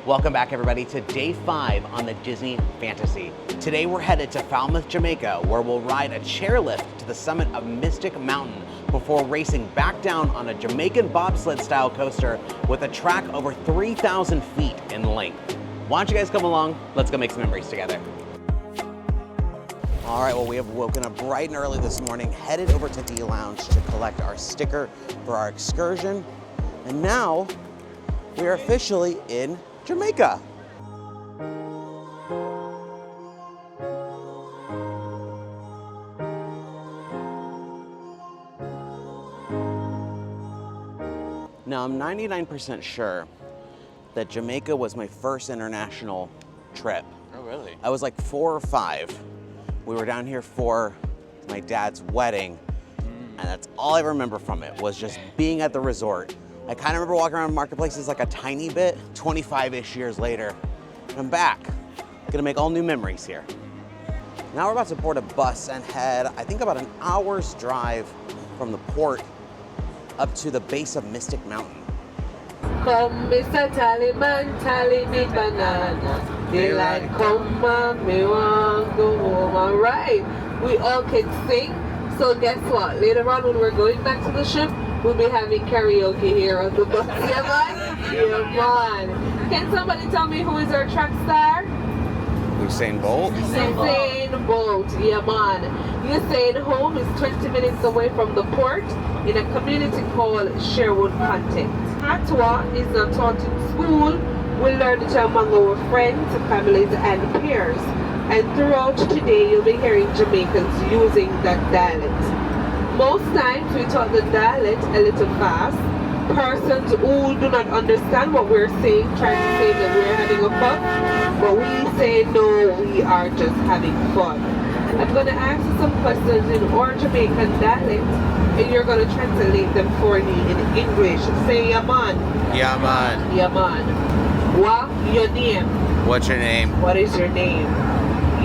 Welcome back everybody to day 5 on the Disney Fantasy. Today we're headed to Falmouth, Jamaica, where we'll ride a chairlift to the summit of Mystic Mountain before racing back down on a Jamaican bobsled style coaster with a track over 3,000 feet in length. Why don't you guys come along? Let's go make some memories together. All right, well, we have woken up bright and early this morning, headed over to D Lounge to collect our sticker for our excursion. And now we are officially in Jamaica. Now, I'm 99% sure that Jamaica was my first international trip. Oh, really? I was like 4 or 5. We were down here for my dad's wedding, and that's all I remember from it, was just being at the resort. I kind of remember walking around marketplaces like a tiny bit, 25-ish years later, and I'm back. Gonna make all new memories here. Now we're about to board a bus and head, I think about an hour's drive from the port up to the base of Mystic Mountain. Come, Mr. Tallyman, tally me banana. Daylight come, me want go home. All right, we all can sing. So guess what? Later on when we're going back to the ship, we'll be having karaoke here on the bus. Yeah, man? Yeah, man. Can somebody tell me who is our track star? Usain Bolt? Usain Bolt, yeah, man. Usain home is 20 minutes away from the port in a community called Sherwood Content. Patois is not taught in school. We learn it among our friends, families, and peers. And throughout today, you'll be hearing Jamaicans using that dialect. Most times, we taught the dialect a little fast. Persons who do not understand what we're saying try to say that we're having a fun, but we say no, we are just having fun. I'm going to ask you some questions in our Jamaican dialect, and you're going to translate them for me in English. Say Yaman. Yaman. Yaman. What your name? What's your name? What is your name?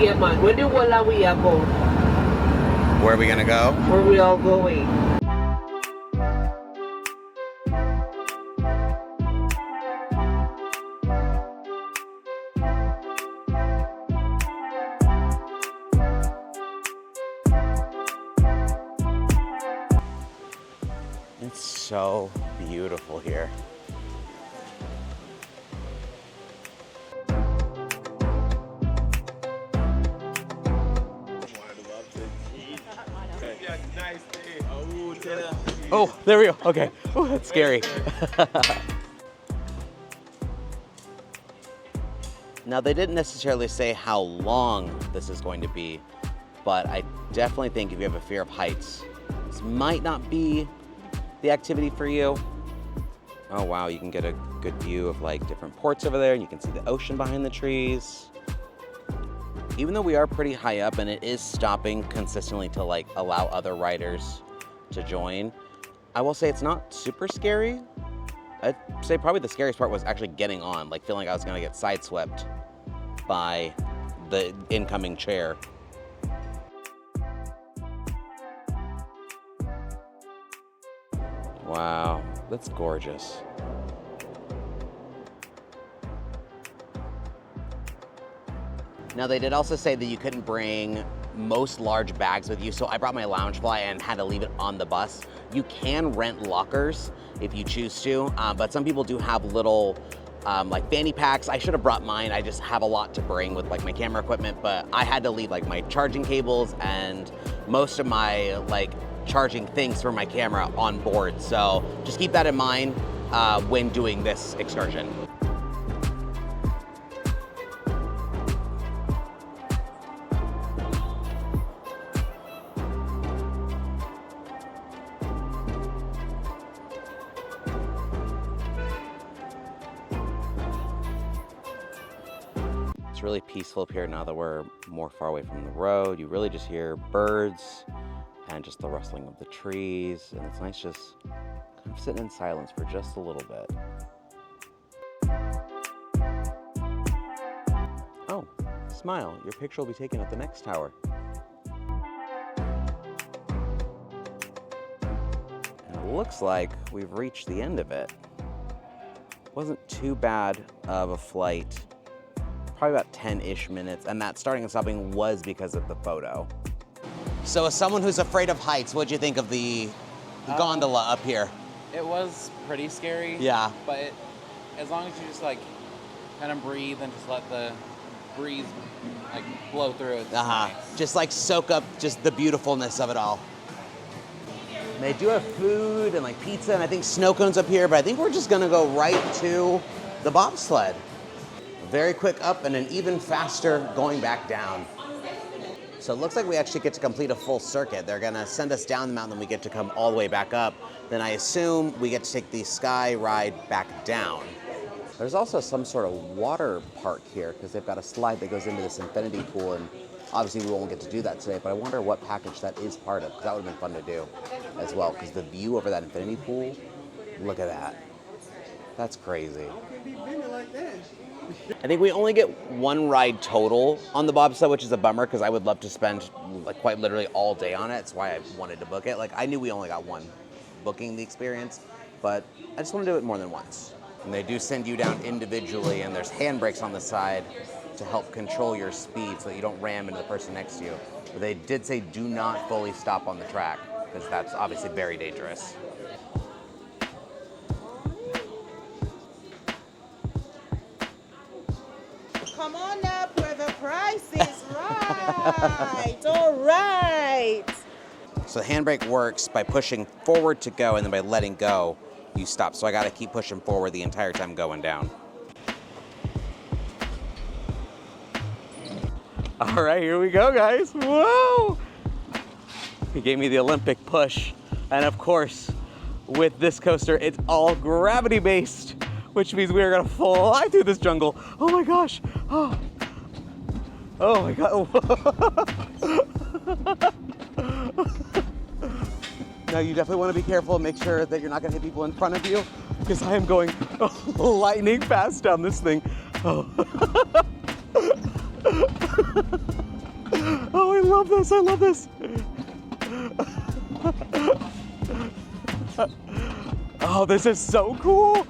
Yaman. Where do we go? Where are we gonna go? Where we all going? It's so beautiful here. Oh, there we go. Okay. Oh, that's scary. Now, they didn't necessarily say how long this is going to be, but I definitely think if you have a fear of heights, this might not be the activity for you. Oh wow, you can get a good view of like different ports over there, and you can see the ocean behind the trees. Even though we are pretty high up and it is stopping consistently to like allow other riders to join, I will say it's not super scary. I'd say probably the scariest part was actually getting on, like feeling like I was gonna get sideswept by the incoming chair. Wow, that's gorgeous. Now, they did also say that you couldn't bring most large bags with you, so I brought my Loungefly and had to leave it on the bus. You can rent lockers if you choose to, but some people do have little like fanny packs. I should have brought mine. I just have a lot to bring with like my camera equipment, but I had to leave like my charging cables and most of my like charging things for my camera on board. So just keep that in mind when doing this excursion. It's really peaceful up here now that we're more far away from the road. You really just hear birds and just the rustling of the trees, and it's nice just kind of sitting in silence for just a little bit. Oh, smile. Your picture will be taken at the next tower. And it looks like we've reached the end of it. wasn't too bad of a flight. Probably about 10-ish minutes, and that starting and stopping was because of the photo. So as someone who's afraid of heights, what'd you think of the gondola up here? It was pretty scary. Yeah. But as long as you just like kind of breathe and just let the breeze like blow through it. Nice. Just like soak up just the beautifulness of it all. And they do have food and like pizza and I think snow cones up here, but I think we're just gonna go right to the bobsled. Very quick up and an even faster going back down. So it looks like we actually get to complete a full circuit. They're gonna send us down the mountain, then we get to come all the way back up. Then I assume we get to take the sky ride back down. There's also some sort of water park here because they've got a slide that goes into this infinity pool, and obviously we won't get to do that today, but I wonder what package that is part of, because that would have been fun to do as well, because the view over that infinity pool, look at that. That's crazy. I think we only get one ride total on the bobsled, which is a bummer because I would love to spend like quite literally all day on it. That's why I wanted to book it. Like I knew we only got one booking the experience, but I just want to do it more than once. And they do send you down individually, and there's handbrakes on the side to help control your speed so that you don't ram into the person next to you. But they did say do not fully stop on the track because that's obviously very dangerous. Come on up where the price is right. All right. So the handbrake works by pushing forward to go, and then by letting go, you stop. So I gotta keep pushing forward the entire time going down. All right, here we go, guys. Whoa! He gave me the Olympic push. And of course, with this coaster, it's all gravity-based, which means we are gonna fly through this jungle. Oh my gosh. Oh my God. Now you definitely want to be careful and make sure that you're not going to hit people in front of you, because I am going lightning fast down this thing. Oh. Oh, I love this. I love this. Oh, this is so cool.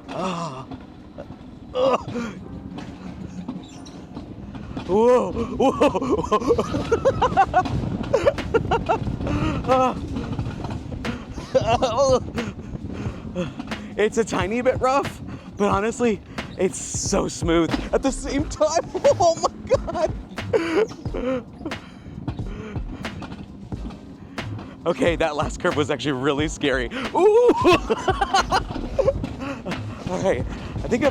Ah! Oh. Oh. Whoa, whoa. It's a tiny bit rough, but honestly, it's so smooth at the same time. Oh my God. Okay, that last curve was actually really scary. Ooh. All right, I think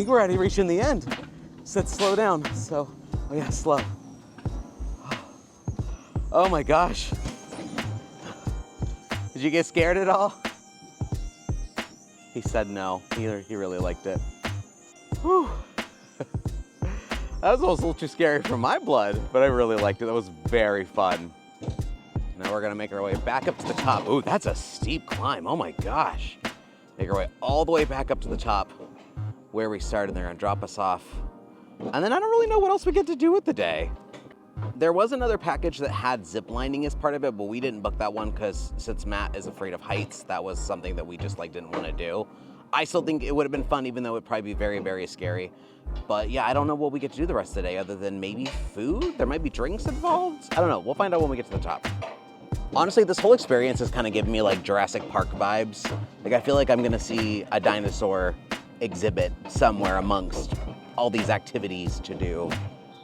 we're already reaching the end. Said slow down, so, oh yeah, slow. Oh my gosh. Did you get scared at all? He said no, he really liked it. Whew. That was almost a little too scary for my blood, but I really liked it. That was very fun. Now we're gonna make our way back up to the top. Ooh, that's a steep climb, oh my gosh. Make our way all the way back up to the top where we started. They're gonna drop us off. And then I don't really know what else we get to do with the day. There was another package that had zip lining as part of it, but we didn't book that one because since Matt is afraid of heights, that was something that we just like didn't want to do. I still think it would have been fun, even though it'd probably be very, very scary. But yeah, I don't know what we get to do the rest of the day other than maybe food. There might be drinks involved. I don't know. We'll find out when we get to the top. Honestly, this whole experience has kind of given me like Jurassic Park vibes. Like I feel like I'm gonna see a dinosaur exhibit somewhere amongst all these activities to do.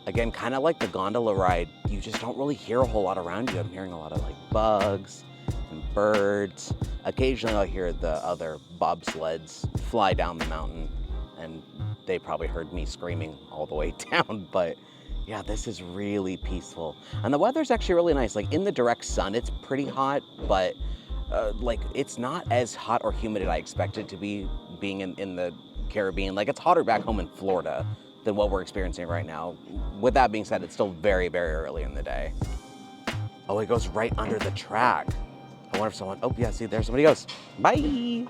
Again, kind of like the gondola ride, you just don't really hear a whole lot around you. I'm hearing a lot of like bugs and birds. Occasionally I'll hear the other bobsleds fly down the mountain, and they probably heard me screaming all the way down, but yeah, this is really peaceful. And the weather's actually really nice. Like in the direct sun, it's pretty hot, but like it's not as hot or humid as I expected it to be being in the Caribbean. Like it's hotter back home in Florida than what we're experiencing right now. With that being said, it's still very, very early in the day. Oh, it goes right under the track. I wonder if someone, oh yeah, see, there somebody goes. Bye.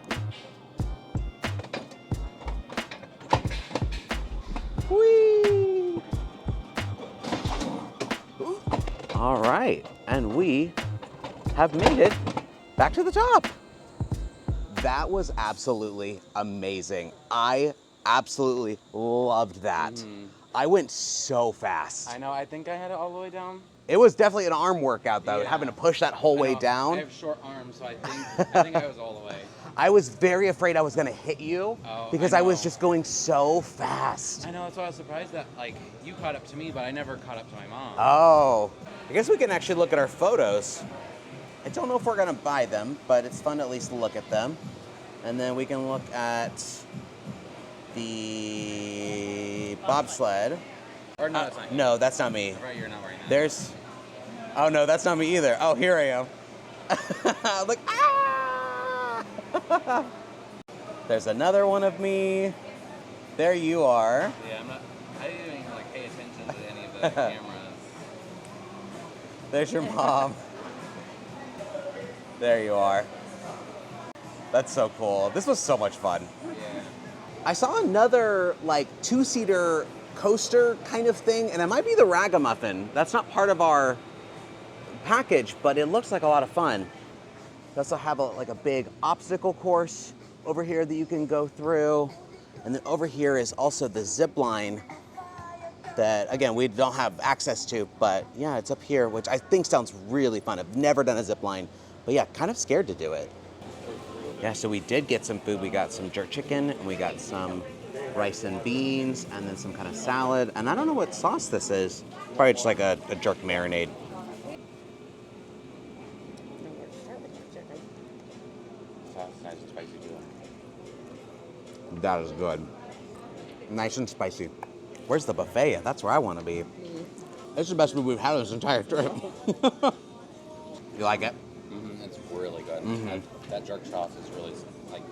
Whee! All right, and we have made it back to the top. That was absolutely amazing. I absolutely loved that. I went so fast. I know, I think I had it all the way down. It was definitely an arm workout though, Yeah. having to push that whole way down. I have short arms, so I think I was all the way. I was very afraid I was gonna hit you because I was know. just going so fast. I know, that's why I was surprised that like you caught up to me, but I never caught up to my mom. Oh, I guess we can actually look at our photos. I don't know if we're gonna buy them, but it's fun to at least look at them. And then we can look at the bobsled. Or no, that's not you. No, that's not me. Right, you're not wearing that. There's, oh no, that's not me either. Oh, here I am. Look, ah! There's another one of me. There you are. Yeah, I didn't even like pay attention to any of the cameras. There's your mom. There you are. That's so cool. This was so much fun. Yeah. I saw another like 2-seater coaster kind of thing, and it might be the Ragamuffin. That's not part of our package, but it looks like a lot of fun. They also have like a big obstacle course over here that you can go through. And then over here is also the zip line that, again, we don't have access to, but yeah, it's up here, which I think sounds really fun. I've never done a zip line, but yeah, kind of scared to do it. Yeah, so we did get some food. We got some jerk chicken, and we got some rice and beans, and then some kind of salad. And I don't know what sauce this is. Probably just like a jerk marinade. Sauce, nice and spicy too. That is good. Nice and spicy. Where's the buffet at? That's where I want to be. This is the best food we've had this entire trip. You like it? It's really good. That jerk sauce is really like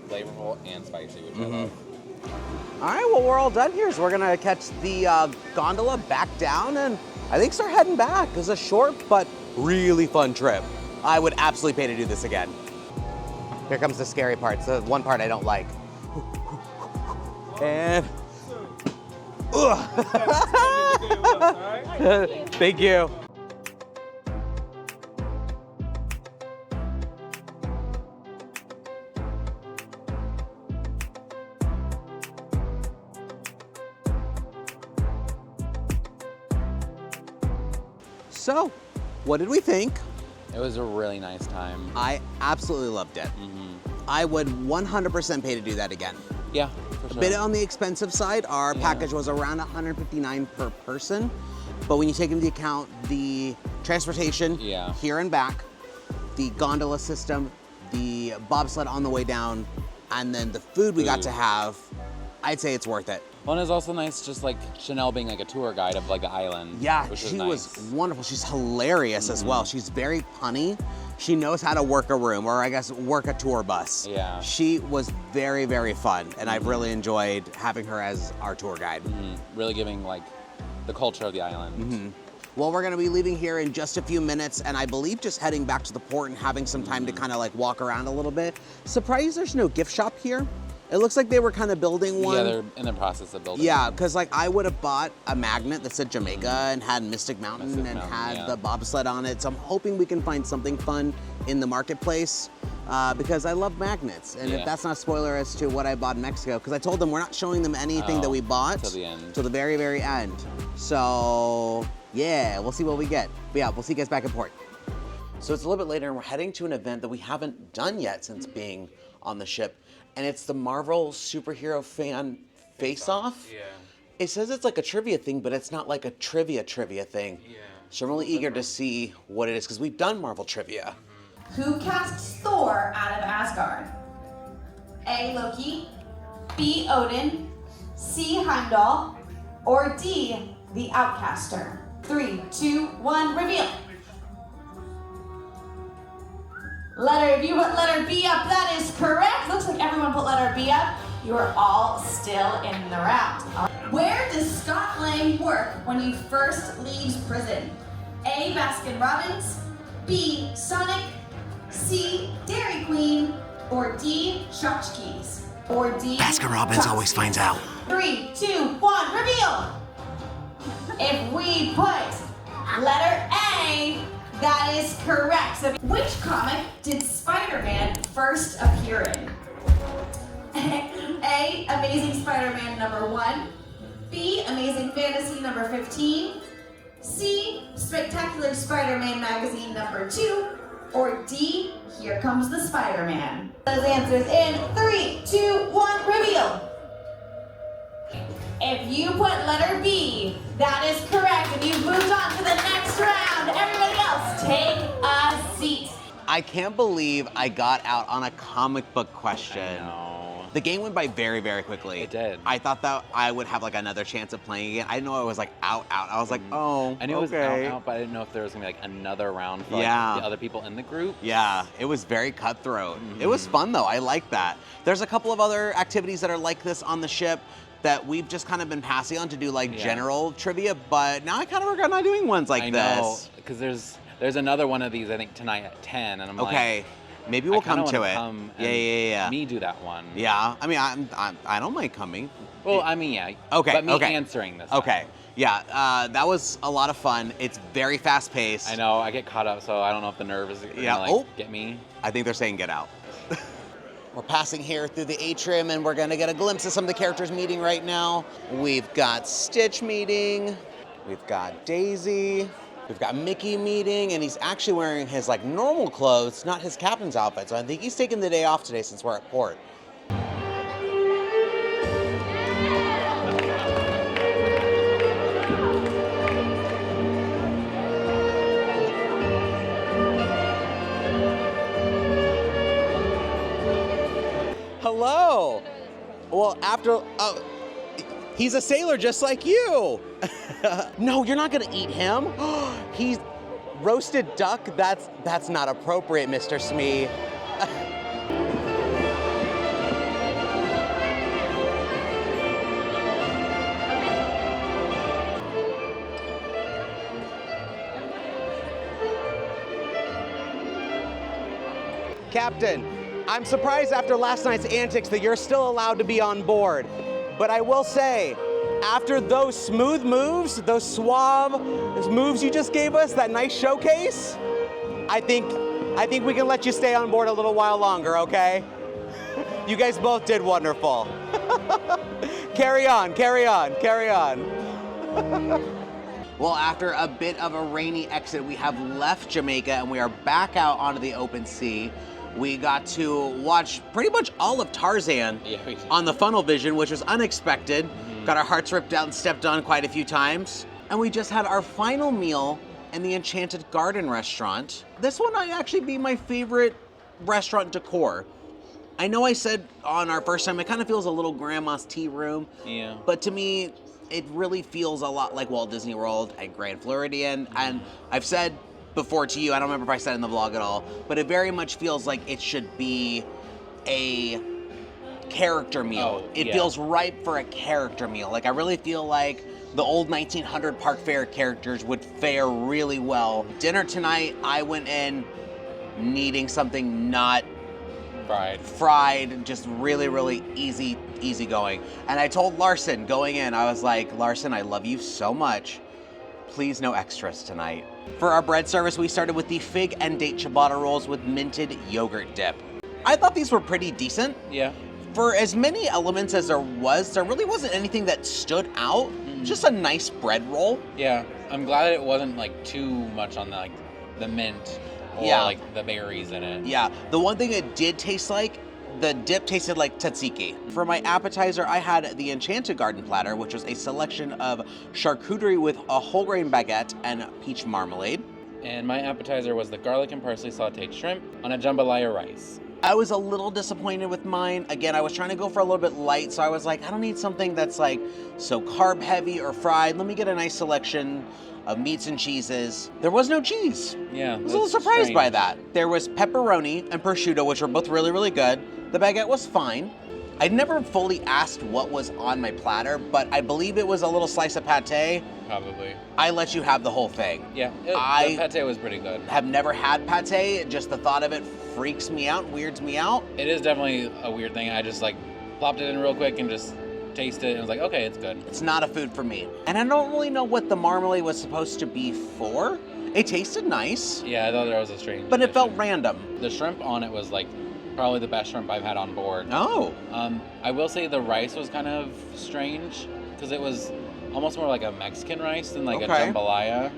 flavorful and spicy, which I love. All right, well, we're all done here. So we're gonna catch the gondola back down and I think start heading back. It's a short but really fun trip. I would absolutely pay to do this again. Here comes the scary part. It's the one part I don't like. And, thank you. So, what did we think? It was a really nice time. I absolutely loved it. I would 100% pay to do that again. Yeah, for A sure. bit on the expensive side. Our package was around $159 per person, but when you take into account the transportation here and back, the gondola system, the bobsled on the way down, and then the food we got to have, I'd say it's worth it. Well, and it was also nice just like Chanel being like a tour guide of like the island. Yeah, which she was was wonderful. She's hilarious as well. She's very punny. She knows how to work a room, or I guess work a tour bus. Yeah. She was very, very fun, and I've really enjoyed having her as our tour guide. really giving like the culture of the island. Well, we're gonna be leaving here in just a few minutes, and I believe just heading back to the port and having some time to kind of like walk around a little bit. Surprised there's no gift shop here. It looks like they were kind of building one. Yeah, they're in the process of building. Yeah, because like I would have bought a magnet that said Jamaica and had Mystic Mountain had the bobsled on it. So I'm hoping we can find something fun in the marketplace because I love magnets. And if that's not a spoiler as to what I bought in Mexico, because I told them we're not showing them anything that we bought till the end. till the very, very end. So yeah, we'll see what we get. But yeah, we'll see you guys back in port. So it's a little bit later and we're heading to an event that we haven't done yet since being on the ship. And it's the Marvel Superhero Fan Face-Off. Yeah. It says it's like a trivia thing, but it's not like a trivia thing. Yeah. So I'm really eager to see what it is, because we've done Marvel trivia. Who casts Thor out of Asgard? A. Loki, B. Odin, C. Heimdall, or D. the Outcaster? 3, 2, 1, reveal. If you put letter B up, that is correct. Looks like everyone put letter B up. You are all still in the round. Where does Scott Lang work when he first leaves prison? A. Baskin Robbins, B. Sonic, C. Dairy Queen, or D. Tchotchkes? Or D. Baskin Robbins always finds out. 3, 2, 1, reveal. If we put letter A, That is correct. So which comic did Spider-Man first appear in? A, Amazing Spider-Man #1. B, Amazing Fantasy #15. C, Spectacular Spider-Man Magazine #2. Or D, Here Comes the Spider-Man. Those answers in 3, 2, 1, reveal. If you put letter B, that is correct, and you've moved on to the next round. Everybody else, take a seat. I can't believe I got out on a comic book question. I know. The game went by very, very quickly. It did. I thought that I would have like another chance of playing again. I didn't know I was like out. I was like, oh, I knew it was okay. out, but I didn't know if there was gonna be like another round for like, Yeah. the other people in the group. Yeah, it was very cutthroat. It was fun though, I like that. There's a couple of other activities that are like this on the ship that we've just kind of been passing on to do like general trivia, but now I kind of regret not doing ones like I this. know, because there's another one of these I think tonight at 10, and I'm Okay, maybe we'll come to it. Yeah. Me do that one. Yeah, I mean, I don't mind coming. Well, I mean, yeah. Okay, But me okay. answering this. Okay, time. yeah, that was a lot of fun. It's very fast paced. I know. I get caught up, so I don't know if the nerve is Yeah, gonna oh. get me. I think they're saying get out. We're passing here through the atrium and we're gonna get a glimpse of some of the characters meeting right now. We've got Stitch meeting, we've got Daisy, we've got Mickey meeting, and he's actually wearing his like normal clothes, not his captain's outfit. So I think he's taking the day off today since we're at port. Hello. Well, he's a sailor just like you. No, you're not gonna eat him. He's roasted duck. That's not appropriate, Mr. Smee. Captain, I'm surprised after last night's antics that you're still allowed to be on board. But I will say, after those smooth moves, those suave moves you just gave us, that nice showcase, I think we can let you stay on board a little while longer, okay? You guys both did wonderful. Carry on. Well, after a bit of a rainy exit, we have left Jamaica and we are back out onto the open sea. We got to watch pretty much all of Tarzan on the funnel vision, which was unexpected. Got our hearts ripped out and stepped on quite a few times. And we just had our final meal in the Enchanted Garden restaurant. This one might actually be my favorite restaurant decor. I know I said on our first time, it kind of feels a little grandma's tea room. Yeah. But to me, it really feels a lot like Walt Disney World at Grand Floridian. And I've said before to you, I don't remember if I said it in the vlog at all, but it very much feels like it should be a character meal. It feels ripe for a character meal. Like I really feel like the old 1900 Park Fair characters would fare really well. Dinner tonight, I went in needing something not fried, just really, really easy going. And I told Larson going in, I was like, Larson, I love you so much. Please no extras tonight. For our bread service, we started with the fig and date ciabatta rolls with minted yogurt dip. I thought these were pretty decent. Yeah. For as many elements as there really wasn't anything that stood out. Just a nice bread roll. Yeah, I'm glad that it wasn't like too much on the mint or like the berries in it. Yeah, the one thing it did taste like, the dip tasted like tzatziki. For my appetizer, I had the Enchanted Garden platter, which was a selection of charcuterie with a whole grain baguette and peach marmalade. And my appetizer was the garlic and parsley sauteed shrimp on a jambalaya rice. I was a little disappointed with mine. Again, I was trying to go for a little bit light, so I was like, I don't need something that's like so carb heavy or fried. Let me get a nice selection of meats and cheeses. There was no cheese. Yeah. I was a little surprised by that. There was pepperoni and prosciutto, which were both really, really good. The baguette was fine. I'd never fully asked what was on my platter, but I believe it was a little slice of pate. Probably. I let you have the whole thing. Yeah, the pate was pretty good. Have never had pate. Just the thought of it freaks me out, weirds me out. It is definitely a weird thing. I just like plopped it in real quick and just tasted it and was like, okay, it's good. It's not a food for me. And I don't really know what the marmalade was supposed to be for. It tasted nice, Yeah, I thought there was a strange. but it felt addition. random. The shrimp on it was like probably the best shrimp I've had on board. Oh, I will say the rice was kind of strange because it was almost more like a Mexican rice than like a Okay. jambalaya,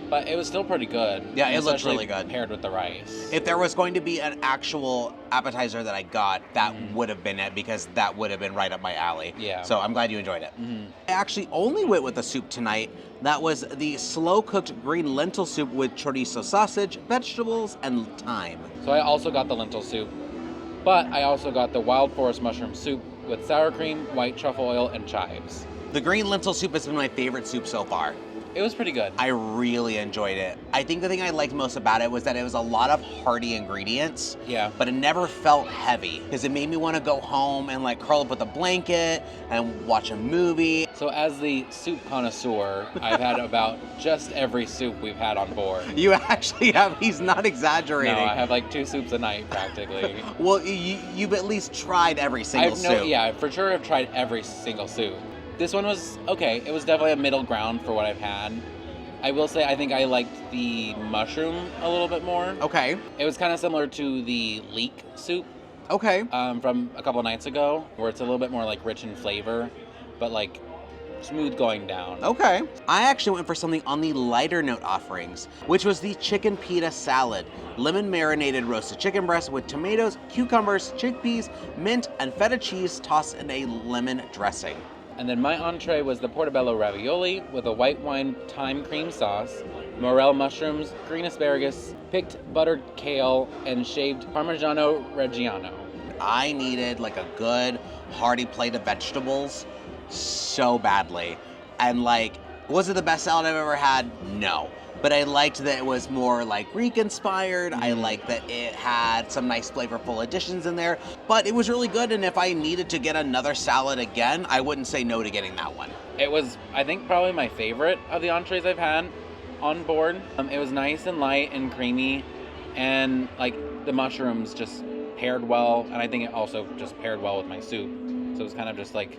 but it was still pretty good. Yeah, it looked especially really good. paired with the rice. if there was going to be an actual appetizer that I got, that would have been it because that would have been right up my alley. Yeah. So I'm glad you enjoyed it. I actually only went with a soup tonight. That was the slow-cooked green lentil soup with chorizo sausage, vegetables, and thyme. So I also got the lentil soup, but I also got the wild forest mushroom soup with sour cream, white truffle oil, and chives. The green lentil soup has been my favorite soup so far. It was pretty good. I really enjoyed it. I think the thing I liked most about it was that it was a lot of hearty ingredients. Yeah. But it never felt heavy because it made me want to go home and like curl up with a blanket and watch a movie. So as the soup connoisseur, I've had about just every soup we've had on board. You actually have, he's not exaggerating. No, I have like 2 soups a night practically. Well, you've at least tried every single soup. Yeah, for sure I've tried every single soup. This one was okay. It was definitely a middle ground for what I've had. I will say I think I liked the mushroom a little bit more. Okay. It was kind of similar to the leek soup Okay. from a couple nights ago, where it's a little bit more like rich in flavor, but like smooth going down. Okay. I actually went for something on the lighter note offerings, which was the chicken pita salad. Lemon marinated roasted chicken breast with tomatoes, cucumbers, chickpeas, mint, and feta cheese tossed in a lemon dressing. And then my entree was the portobello ravioli with a white wine thyme cream sauce, morel mushrooms, green asparagus, picked buttered kale, and shaved Parmigiano Reggiano. I needed like a good hearty plate of vegetables so badly. And like, was it the best salad I've ever had? No. But I liked that it was more like Greek inspired. I liked that it had some nice flavorful additions in there. But it was really good, and if I needed to get another salad again, I wouldn't say no to getting that one. It was, I think, probably my favorite of the entrees I've had on board. It was nice and light and creamy, and like the mushrooms just paired well, and I think it also just paired well with my soup. So it was kind of just like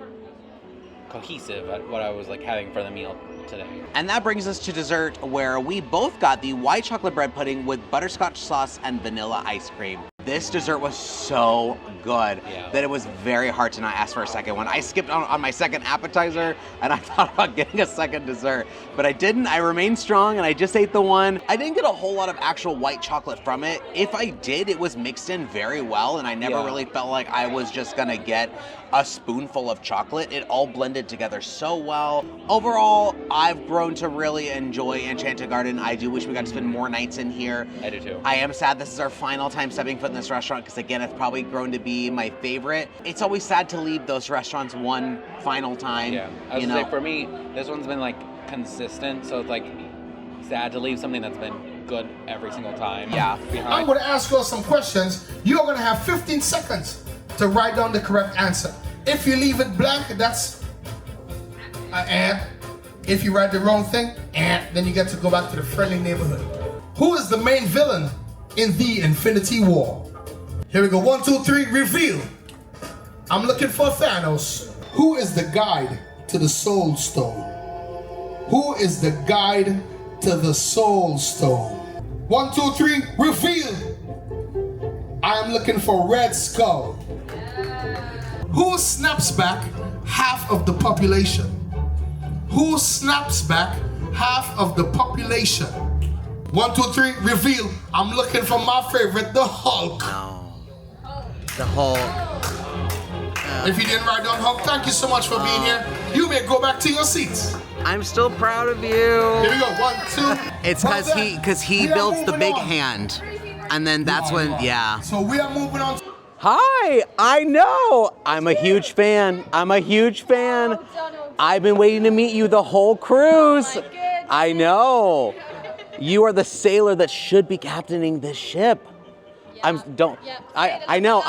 cohesive at what I was like having for the meal today. And that brings us to dessert, where we both got the white chocolate bread pudding with butterscotch sauce and vanilla ice cream. This dessert was so good that it was very hard to not ask for a second one. I skipped on my second appetizer, and I thought about getting a second dessert, but I didn't. I remained strong, and I just ate the one. I didn't get a whole lot of actual white chocolate from it. If I did, it was mixed in very well, and I never really felt like I was just gonna get a spoonful of chocolate. It all blended together so well. Overall, I've grown to really enjoy Enchanted Garden. I do wish we got to spend more nights in here. I do too. I am sad this is our final time stepping foot in this restaurant because, again, it's probably grown to be my favorite. It's always sad to leave those restaurants one final time. Yeah, I was gonna say, for me, this one's been like consistent, so it's like sad to leave something that's been good every single time. Yeah. Behind. I'm going to ask you all some questions. You're going to have 15 seconds to write down the correct answer. If you leave it blank, that's an ant. If you write the wrong thing, ant, then you get to go back to the friendly neighborhood. Who is the main villain in the Infinity War? Here we go. 1, 2, 3, reveal. I'm looking for Thanos. Who is the guide to the Soul Stone? Who is the guide to the Soul Stone? 1, 2, 3, reveal. I am looking for Red Skull. Who snaps back half of the population? Who snaps back half of the population? 1, 2, 3, reveal. I'm looking for my favorite, the Hulk. No. The whole... If you didn't write down Hulk, thank you so much for being here. You may go back to your seats. I'm still proud of you. Here we go. 1, 2. It's Well because he we are builds the moving big on. hand. And then that's when, yeah. So we are moving on. Hi, I know. I'm a huge fan. I'm a huge fan. I've been waiting to meet you the whole cruise. I know. You are the sailor that should be captaining this ship. I know.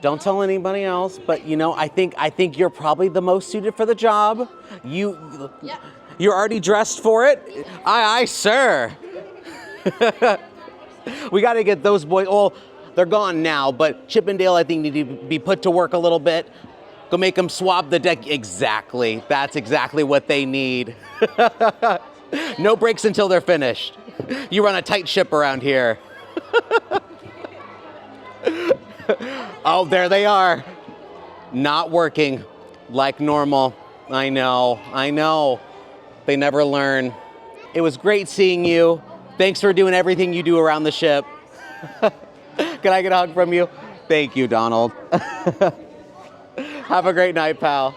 Don't tell anybody else, but you know, I think you're probably the most suited for the job. You're already dressed for it. Aye, sir. We got to get those boys. Well, they're gone now, but Chip and Dale, I think, need to be put to work a little bit. Go make them swab the deck. Exactly. That's exactly what they need. No breaks until they're finished. You run a tight ship around here. Oh, there they are. Not working like normal. I know. They never learn. It was great seeing you. Thanks for doing everything you do around the ship. Can I get a hug from you? Thank you, Donald. Have a great night, pal.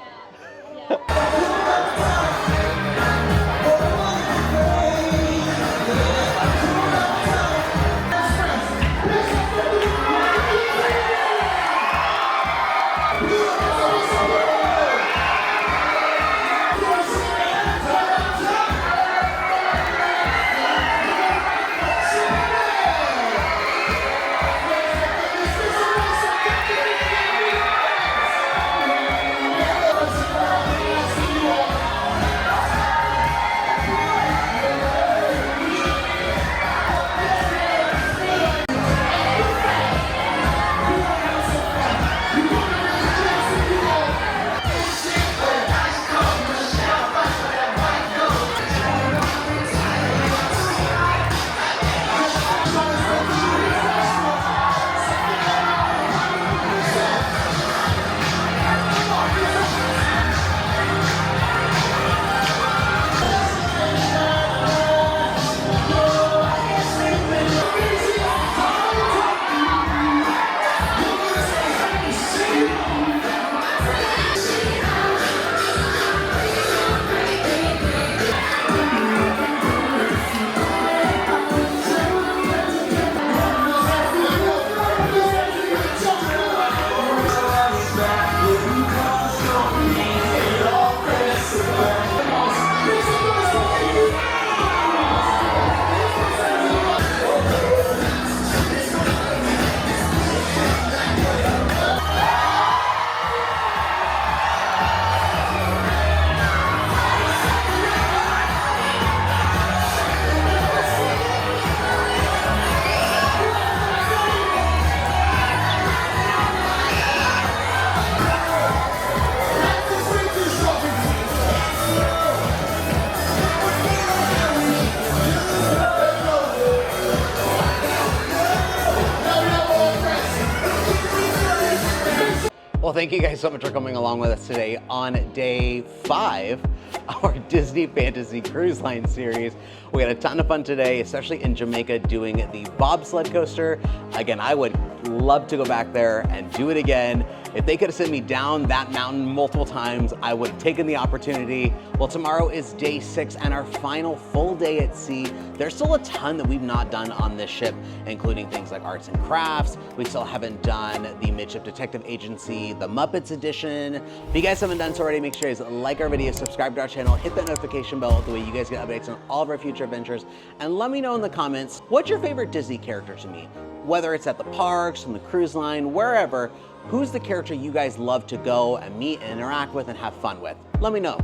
Well, thank you guys so much for coming along with us today on day 5 of our Disney Fantasy Cruise Line series. We had a ton of fun today, especially in Jamaica doing the bobsled coaster. Again, I would love to go back there and do it again. If they could have sent me down that mountain multiple times, I would have taken the opportunity. Well, tomorrow is day 6 and our final full day at sea. There's still a ton that we've not done on this ship, including things like arts and crafts. We still haven't done the Midship Detective Agency, the Muppets edition. If you guys haven't done so already, make sure you guys like our video, subscribe to our channel, hit that notification bell, the way you guys get updates on all of our future adventures, and let me know in the comments, what's your favorite Disney character to meet? Whether it's at the parks, on the cruise line, wherever, who's the character you guys love to go and meet and interact with and have fun with? Let me know.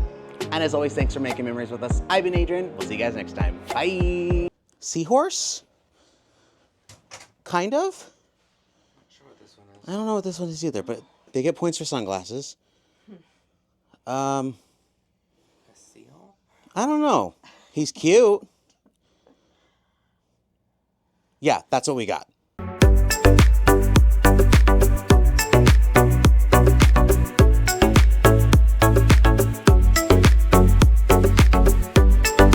And as always, thanks for making memories with us. I've been Adrian. We'll see you guys next time. Bye. Seahorse? Kind of? Not sure what this one is. I don't know what this one is either, but they get points for sunglasses. A seal? I don't know. He's cute. Yeah, that's what we got.